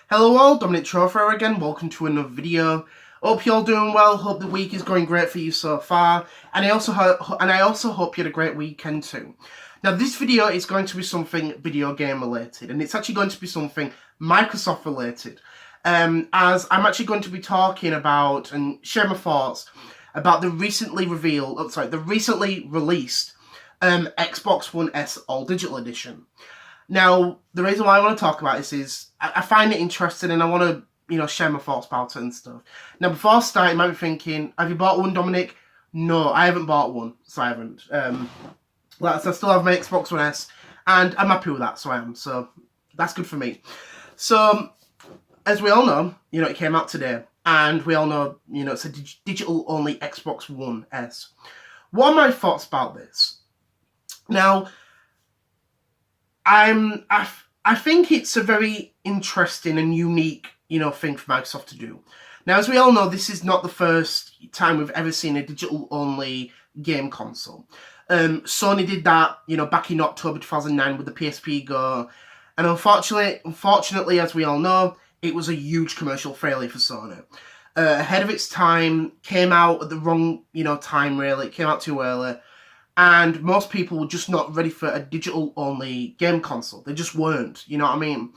Hello all, Dominic Trofer again, welcome to another video. Hope you're all doing well, hope the week is going great for you so far, and I also hope you had a great weekend too. Now this video is going to be something video game related, and it's actually going to be something Microsoft related, as I'm actually going to be talking about and share my thoughts about the recently released Xbox One S All Digital Edition. Now, the reason why I want to talk about this is I find it interesting and I want to, share my thoughts about it and stuff. Now, before I start, you might be thinking, have you bought one, Dominic? No, I haven't bought one, so I haven't. I still have my Xbox One S, and I'm happy with that, so I am. So, that's good for me. So, as we all know, it came out today, and we all know, it's a digital-only Xbox One S. What are my thoughts about this? Now, I think it's a very interesting and unique, thing for Microsoft to do. Now, as we all know, this is not the first time we've ever seen a digital-only game console. Sony did that, back in October 2009 with the PSP Go, and unfortunately, as we all know, it was a huge commercial failure for Sony. Ahead of its time, came out at the wrong, time really. It came out too early. And most people were just not ready for a digital-only game console. They just weren't, you know what I mean?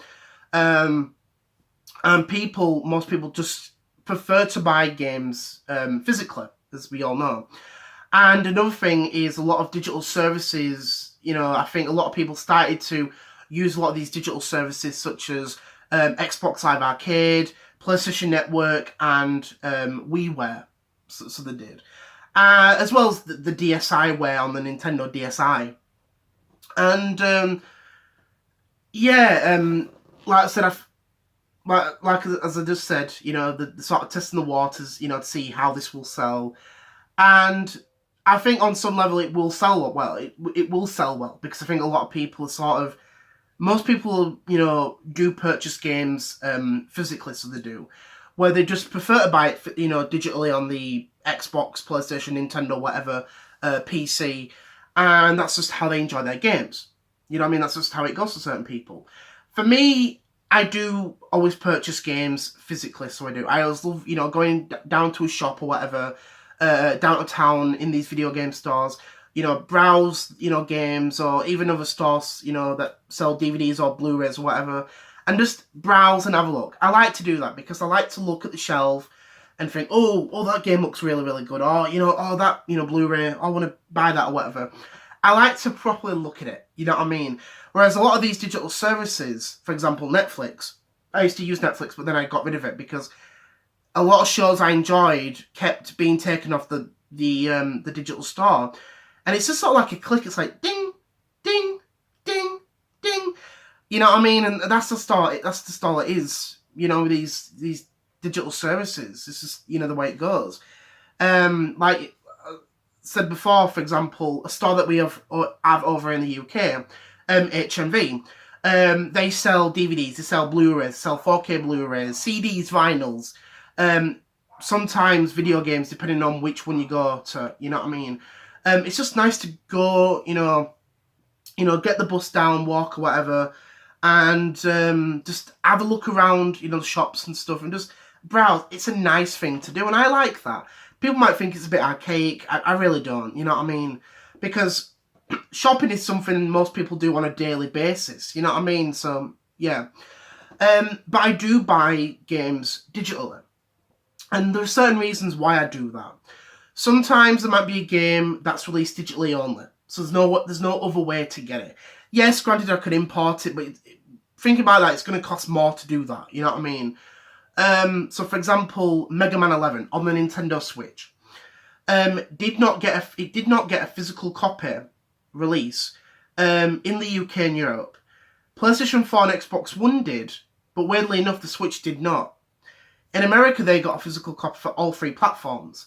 And most people just prefer to buy games physically, as we all know. And another thing is a lot of digital services, I think a lot of people started to use a lot of these digital services such as Xbox Live Arcade, PlayStation Network, and WiiWare. So they did. As well as the DSiWare on the Nintendo DSi. And, like I said, as I just said, the sort of testing the waters, to see how this will sell. And I think on some level it will sell well. It will sell well, because I think a lot of people most people, do purchase games physically, so they do. Where they just prefer to buy it, digitally on the Xbox, PlayStation, Nintendo, whatever, PC, and that's just how they enjoy their games. You know what I mean? That's just how it goes for certain people. For me, I do always purchase games physically, so I do. I always love, going down to a shop or whatever, down to town in these video game stores, browse, games, or even other stores, that sell DVDs or Blu-rays or whatever, and just browse and have a look. I like to do that because I like to look at the shelf and think, oh, that game looks really, really good. Or, that, Blu-ray, I want to buy that or whatever. I like to properly look at it, you know what I mean? Whereas a lot of these digital services, for example, Netflix, I used to use Netflix, but then I got rid of it because a lot of shows I enjoyed kept being taken off the digital store. And it's just sort of like a click. It's like, ding, ding, ding, ding. You know what I mean? And that's the start. That's the start it is. These digital services. It's just, the way it goes. Like I said before, for example, a store that we have over in the UK, HMV, they sell DVDs, they sell Blu-rays, sell 4K Blu-rays, CDs, vinyls, sometimes video games, depending on which one you go to, you know what I mean? It's just nice to go, get the bus down, walk or whatever, and just have a look around, the shops and stuff, and just browse. It's a nice thing to do, and I like that. People might think it's a bit archaic. I really don't, you know what I mean? Because shopping is something most people do on a daily basis, you know what I mean? So, yeah. But I do buy games digitally, and there are certain reasons why I do that. Sometimes there might be a game that's released digitally only, so there's no other way to get it. Yes, granted I could import it, but think about that, it's going to cost more to do that, you know what I mean? So for example, Mega Man 11 on the Nintendo Switch did not get a physical copy release in the UK and Europe. PlayStation 4 and Xbox One did, but weirdly enough, the Switch did not. In America, they got a physical copy for all three platforms.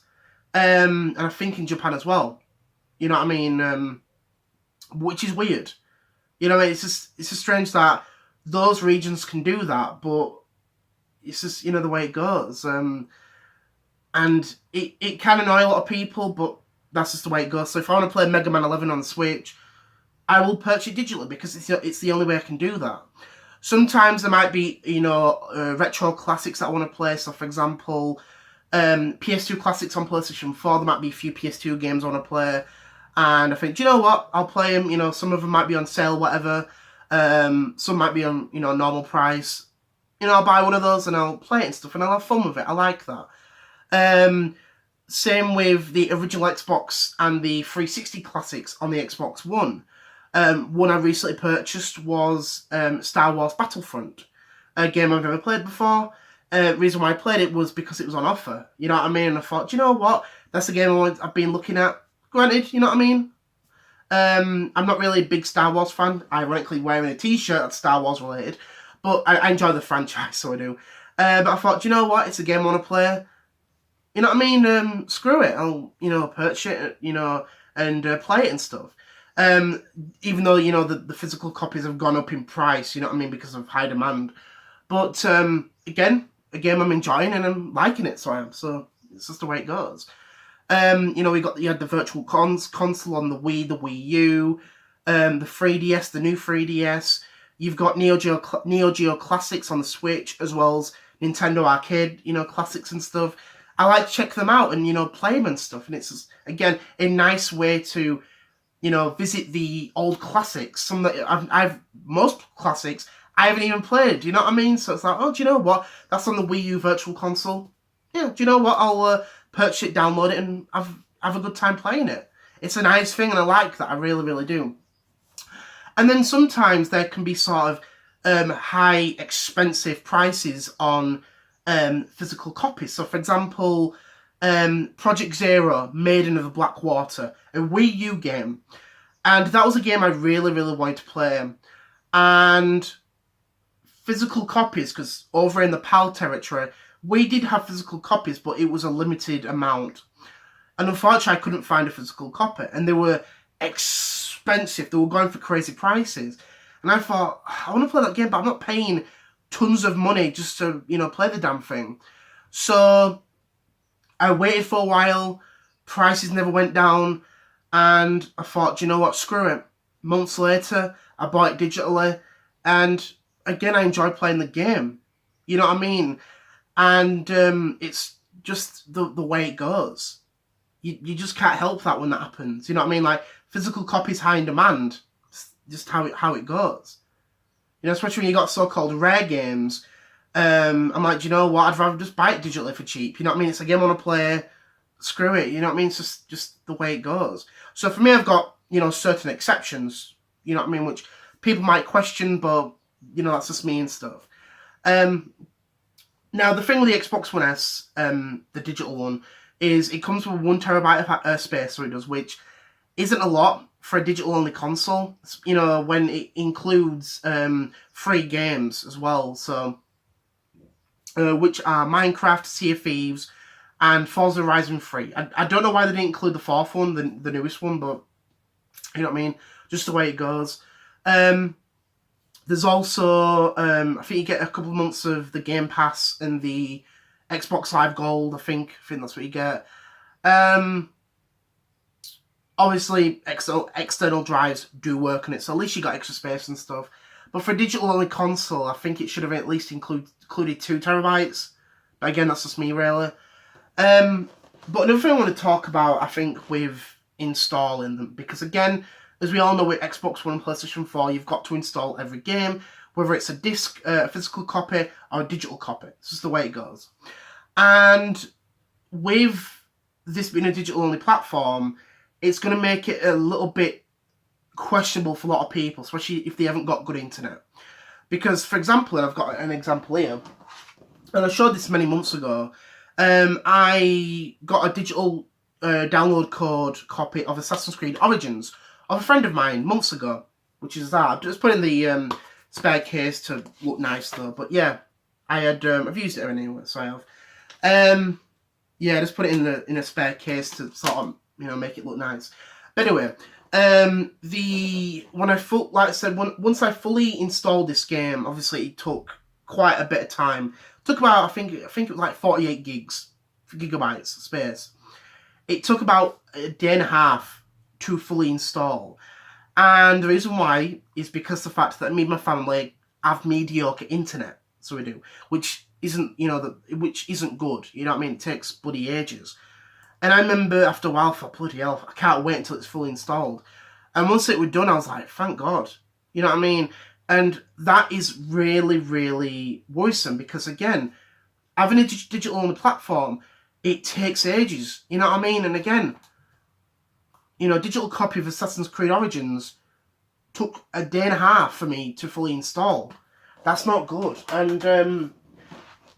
And I think in Japan as well. You know what I mean? Which is weird. It's just strange that those regions can do that, but it's just, the way it goes. And it can annoy a lot of people, but that's just the way it goes. So if I want to play Mega Man 11 on the Switch, I will purchase it digitally because it's the only way I can do that. Sometimes there might be, retro classics that I want to play. So, for example, PS2 classics on PlayStation 4, there might be a few PS2 games I want to play. And I think, do you know what? I'll play them. Some of them might be on sale, whatever. Some might be on, normal price. I'll buy one of those and I'll play it and stuff, and I'll have fun with it. I like that. Same with the original Xbox and the 360 classics on the Xbox One. One I recently purchased was Star Wars Battlefront, a game I've never played before. Reason why I played it was because it was on offer. You know what I mean? And I thought, do you know what? That's a game I've been looking at. Granted, you know what I mean? I'm not really a big Star Wars fan. Ironically, wearing a t-shirt that's Star Wars related. But I enjoy the franchise, so I do. But I thought, do you know what? It's a game I want to play. You know what I mean? Screw it. I'll, purchase it, and play it and stuff. Even though, the physical copies have gone up in price, you know what I mean, because of high demand. But, again, a game I'm enjoying and I'm liking it, so I am. So, it's just the way it goes. You had the Virtual Console on the Wii, the Wii U, the 3DS, the new 3DS. You've got Neo Geo Classics on the Switch, as well as Nintendo Arcade, classics and stuff. I like to check them out and, play them and stuff. And it's just, again, a nice way to, visit the old classics. Some that most classics I haven't even played. Do you know what I mean? So it's like, oh, do you know what? That's on the Wii U Virtual Console. Yeah, do you know what? I'll purchase it, download it, and have a good time playing it. It's a nice thing, and I like that. I really, really do. And then sometimes there can be sort of high, expensive prices on physical copies. So, for example, Project Zero, Maiden of the Blackwater, a Wii U game. And that was a game I really, really wanted to play. And physical copies, because over in the PAL territory, we did have physical copies, but it was a limited amount. And unfortunately, I couldn't find a physical copy. And they were expensive. They were going for crazy prices. And I thought, I want to play that game, but I'm not paying tons of money just to, play the damn thing. So I waited for a while. Prices never went down. And I thought, do you know what? Screw it. Months later, I bought it digitally. And again, I enjoyed playing the game. You know what I mean? And it's just the way it goes. You just can't help that when that happens. You know what I mean? Like, physical copies high in demand. It's just how it goes. Especially when you got so-called rare games. I'm like, do you know what? I'd rather just buy it digitally for cheap. You know what I mean? It's a game I want to play. Screw it. You know what I mean? It's just the way it goes. So for me, I've got, certain exceptions. You know what I mean? Which people might question, but, that's just me and stuff. Now, the thing with the Xbox One S, the digital one, is it comes with 1 terabyte of space, so it does, which isn't a lot for a digital-only console, when it includes 3 games as well, so which are Minecraft, Sea of Thieves, and Forza Horizon 3. I don't know why they didn't include the 4th one, the newest one, but, you know what I mean? Just the way it goes. There's also, I think you get a couple of months of the Game Pass and the Xbox Live Gold, I think that's what you get. Obviously, external drives do work on it, so at least you got extra space and stuff. But for a digital-only console, I think it should have at least included 2 terabytes. But again, that's just me, really. But another thing I want to talk about, I think, with installing them, because again, as we all know with Xbox One and PlayStation 4, you've got to install every game, whether it's a disc, a physical copy, or a digital copy. It's just the way it goes. And with this being a digital-only platform, it's going to make it a little bit questionable for a lot of people, especially if they haven't got good internet. Because, for example, and I've got an example here, and I showed this many months ago, I got a digital download code copy of Assassin's Creed Origins of a friend of mine months ago, which is that. I've just put in the spare case to look nice though, but yeah, I've used it anyway, so I have. Yeah, just put it in a spare case to sort of, make it look nice. But anyway, once I fully installed this game, obviously it took quite a bit of time. It took about, I think it was like 48 gigabytes of space. It took about a day and a half to fully install. And the reason why is because the fact that me and my family have mediocre internet. So we do, which isn't, which isn't good. You know what I mean? It takes bloody ages. And I remember after a while, bloody hell, I can't wait until it's fully installed. And once it was done, I was like, thank God. You know what I mean? And that is really, really worrisome because, again, having a digital only platform, it takes ages. You know what I mean? And again, a digital copy of Assassin's Creed Origins took a day and a half for me to fully install. That's not good. And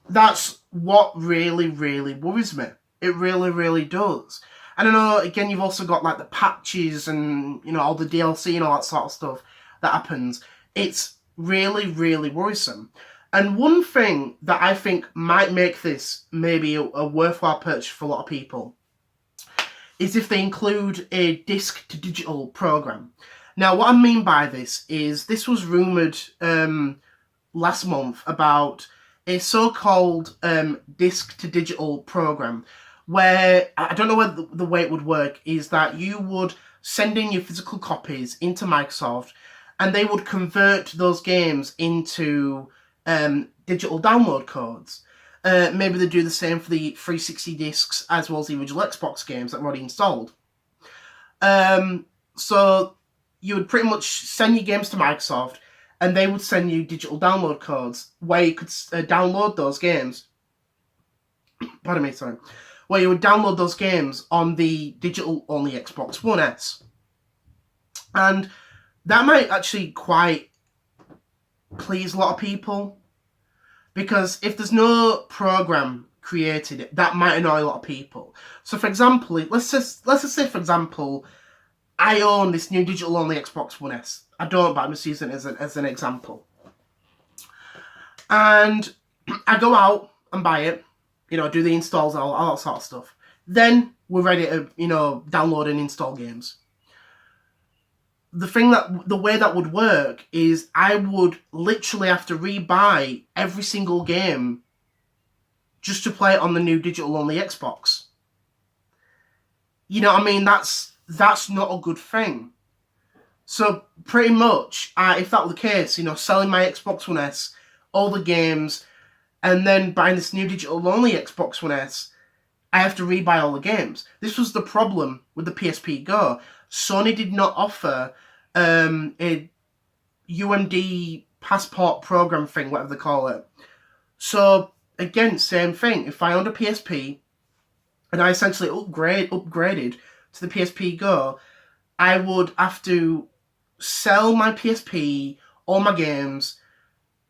that's what really, really worries me. It really, really does. And I know, again, you've also got like the patches and, all the DLC and all that sort of stuff that happens. It's really, really worrisome. And one thing that I think might make this maybe a worthwhile purchase for a lot of people is if they include a disc to digital program. Now, what I mean by this is this was rumoured last month about a so-called disc to digital program where, I don't know whether the way it would work, is that you would send in your physical copies into Microsoft and they would convert those games into digital download codes. Maybe they do the same for the 360 discs as well as the original Xbox games that were already installed. So you would pretty much send your games to Microsoft and they would send you digital download codes where you could download those games. Pardon me, sorry. Where you would download those games on the digital-only Xbox One S. And that might actually quite please a lot of people. Because if there's no program created, that might annoy a lot of people. So, for example, let's just say, for example, I own this new digital-only Xbox One S. I don't, but I'm just using it as an example. And I go out and buy it, do the installs, all that sort of stuff. Then we're ready to, download and install games. The way that would work is I would literally have to rebuy every single game just to play it on the new digital-only Xbox. You know what I mean? That's not a good thing. So pretty much, if that were the case, selling my Xbox One S, all the games, and then buying this new digital-only Xbox One S, I have to rebuy all the games. This was the problem with the PSP Go. Sony did not offer a UMD passport program thing, whatever they call it. So, again, same thing. If I owned a PSP, and I essentially upgraded to the PSP Go, I would have to sell my PSP, all my games,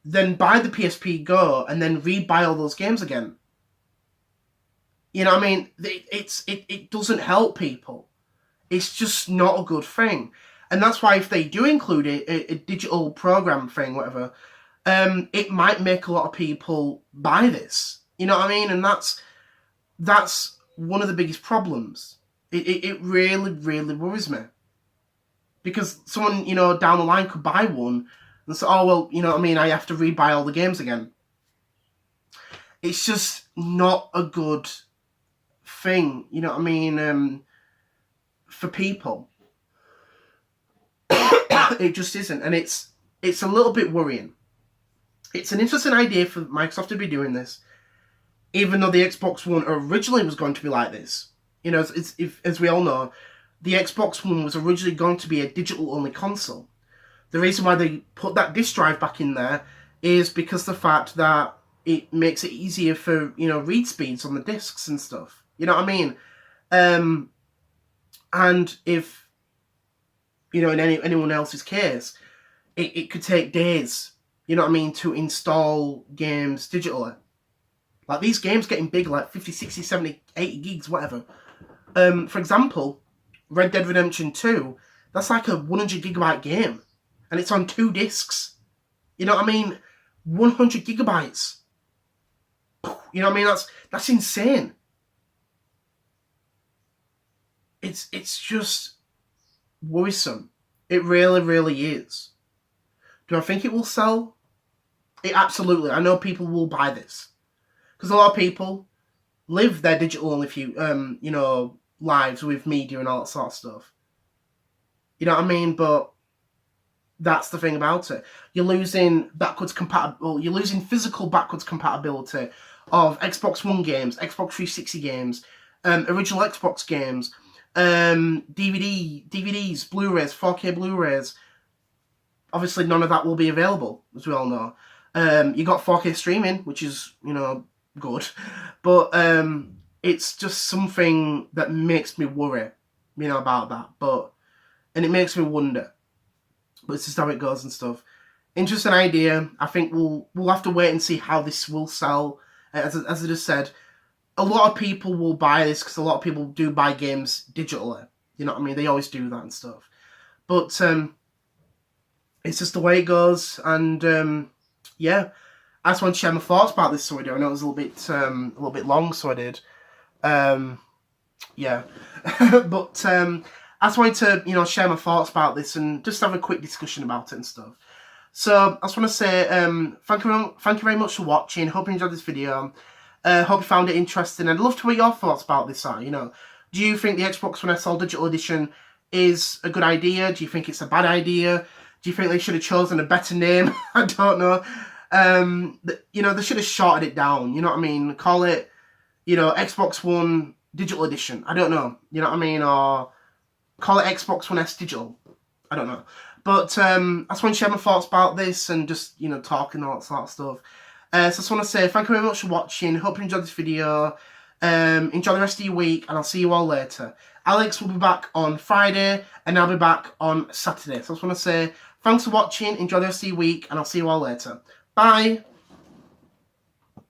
then buy the PSP Go, and then rebuy all those games again. You know what I mean? It doesn't help people. It's just not a good thing. And that's why if they do include a digital program thing, whatever, it might make a lot of people buy this. You know what I mean? And that's one of the biggest problems. It really, really worries me. Because someone, down the line could buy one and say, oh, well, you know what I mean, I have to rebuy all the games again. It's just not a good thing, you know what I mean, for people. It just isn't, and it's a little bit worrying. It's an interesting idea for Microsoft to be doing this, even though the Xbox One originally was going to be like this. As we all know, the Xbox One was originally going to be a digital-only console. The reason why they put that disk drive back in there is because the fact that it makes it easier for, read speeds on the discs and stuff. You know what I mean? And if, in anyone else's case, it could take days, you know what I mean, to install games digitally. Like, these games getting big, like 50, 60, 70, 80 gigs, whatever. For example, Red Dead Redemption 2, that's like a 100 gigabyte game. And it's on 2 discs. You know what I mean? 100 gigabytes. You know what I mean? That's insane. It's just worrisome. It really, really is. Do I think it will sell? It absolutely. I know people will buy this. Because a lot of people live their digital-only lives with media and all that sort of stuff. You know what I mean? But That's the thing about it. You're losing You're losing physical backwards compatibility of Xbox One games, Xbox 360 games, original Xbox games, DVDs, Blu-rays, 4K Blu-rays. Obviously, none of that will be available, as we all know. You got 4K streaming, which is, good, but it's just something that makes me worry, about that. And it makes me wonder. But it's just how it goes and stuff. Interesting idea. I think we'll have to wait and see how this will sell. As I just said, a lot of people will buy this because a lot of people do buy games digitally. You know what I mean? They always do that and stuff. But it's just the way it goes. And yeah, I just want to share my thoughts about this video. I know it was a little bit long, so I did. Yeah, but I just wanted to, share my thoughts about this and just have a quick discussion about it and stuff. So I just want to say thank you very much for watching. Hope you enjoyed this video. Hope you found it interesting. I'd love to hear your thoughts about this are. Do you think the Xbox One S All Digital Edition is a good idea? Do you think it's a bad idea? Do you think they should have chosen a better name? I don't know. They should have shortened it down. You know what I mean? Call it, Xbox One Digital Edition. I don't know. You know what I mean? Or call it Xbox One S Digital. I don't know. But I just want to share my thoughts about this and just, talk and all that sort of stuff. So I just want to say thank you very much for watching. Hope you enjoyed this video. Enjoy the rest of your week, and I'll see you all later. Alex will be back on Friday, and I'll be back on Saturday. So I just want to say thanks for watching. Enjoy the rest of your week, and I'll see you all later. Bye.